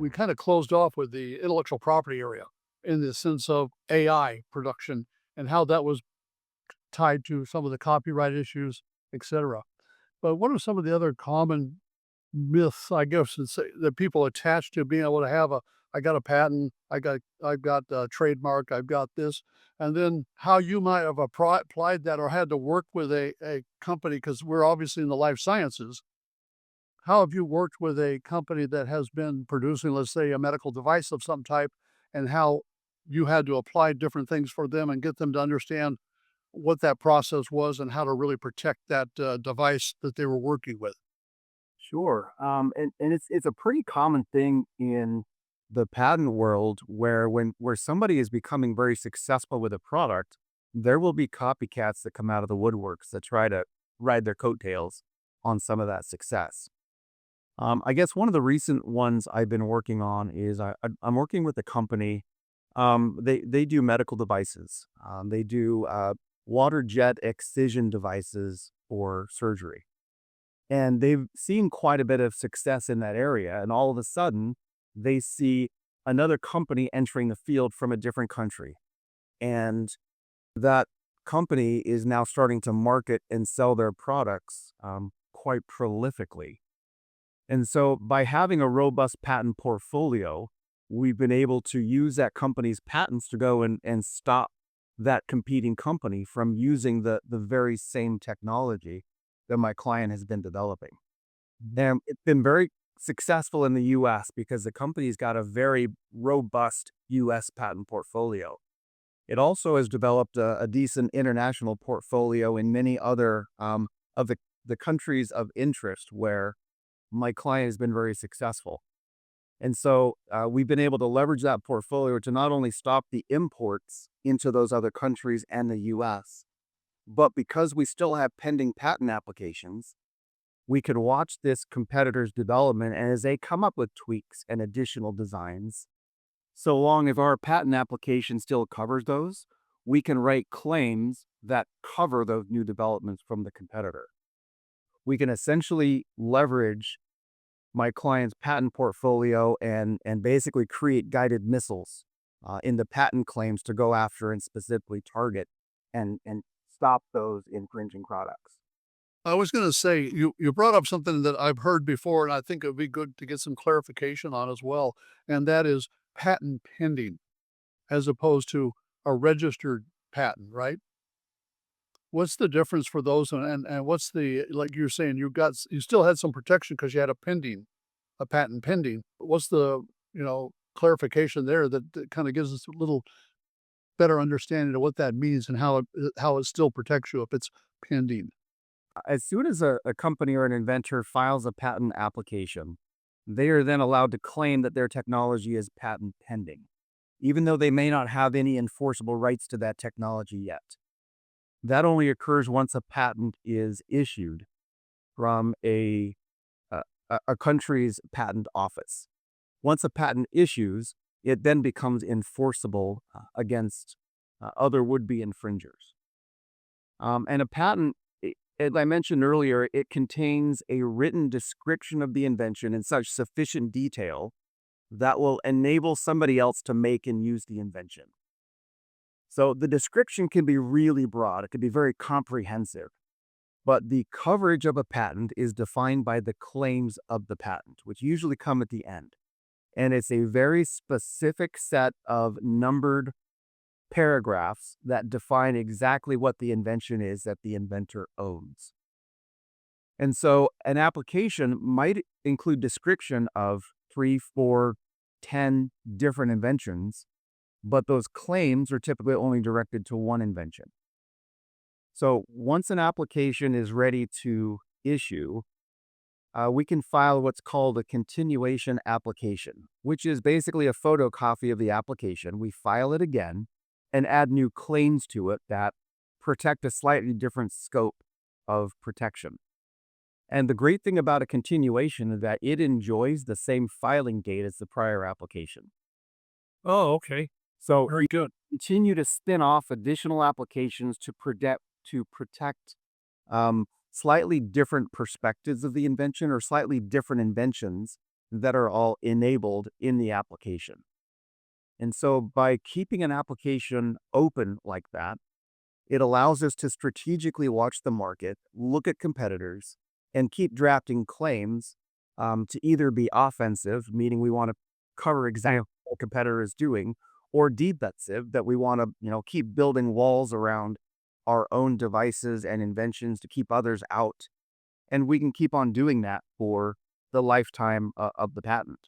we kind of closed off with the intellectual property area in the sense of AI production and how that was tied to some of the copyright issues, etc. But what are some of the other common myths, I guess, that people attach to being able to have I got a patent, I've got a trademark, I've got this, and then how you might have applied that or had to work with a company because we're obviously in the life sciences. How have you worked with a company that has been producing, let's say, a medical device of some type, and how you had to apply different things for them and get them to understand what that process was and how to really protect that device that they were working with? Sure. And it's a pretty common thing in the patent world where somebody is becoming very successful with a product, there will be copycats that come out of the woodworks that try to ride their coattails on some of that success. I guess one of the recent ones I've been working on is I'm working with a company. They do medical devices. They do water jet excision devices for surgery. And they've seen quite a bit of success in that area. And all of a sudden, they see another company entering the field from a different country. And that company is now starting to market and sell their products quite prolifically. And so, by having a robust patent portfolio, we've been able to use that company's patents to go and stop that competing company from using the very same technology that my client has been developing. And it's been very successful in the US because the company's got a very robust US patent portfolio. It also has developed a decent international portfolio in many other of the countries of interest where my client has been very successful. And so we've been able to leverage that portfolio to not only stop the imports into those other countries and the US, but because we still have pending patent applications, we could watch this competitor's development, and as they come up with tweaks and additional designs, so long as our patent application still covers those, we can write claims that cover those new developments from the competitor. We can essentially leverage my client's patent portfolio and basically create guided missiles in the patent claims to go after and specifically target and stop those infringing products. I was going to say, you brought up something that I've heard before, and I think it would be good to get some clarification on as well. And that is patent pending as opposed to a registered patent, right? What's the difference for those? And what's like you're saying, you still had some protection because you had a patent pending. But what's clarification there that kind of gives us a little better understanding of what that means and how it still protects you if it's pending? As soon as a company or an inventor files a patent application, they are then allowed to claim that their technology is patent pending, even though they may not have any enforceable rights to that technology yet. That only occurs once a patent is issued from a country's patent office. Once a patent issues, it then becomes enforceable against other would-be infringers. And a patent, as I mentioned earlier, it contains a written description of the invention in such sufficient detail that will enable somebody else to make and use the invention. So the description can be really broad, it can be very comprehensive, but the coverage of a patent is defined by the claims of the patent, which usually come at the end. And it's a very specific set of numbered paragraphs that define exactly what the invention is that the inventor owns. And so an application might include description of 3, 4, 10 different inventions, but those claims are typically only directed to one invention. So once an application is ready to issue, we can file what's called a continuation application, which is basically a photocopy of the application. We file it again and add new claims to it that protect a slightly different scope of protection. And the great thing about a continuation is that it enjoys the same filing date as the prior application. Oh, okay. So Very you good. continue to spin off additional applications to protect slightly different perspectives of the invention or slightly different inventions that are all enabled in the application. And so by keeping an application open like that, it allows us to strategically watch the market, look at competitors, and keep drafting claims to either be offensive, meaning we want to cover exactly what a competitor is doing, or defensive, that we want to, keep building walls around our own devices and inventions to keep others out. And we can keep on doing that for the lifetime of the patent.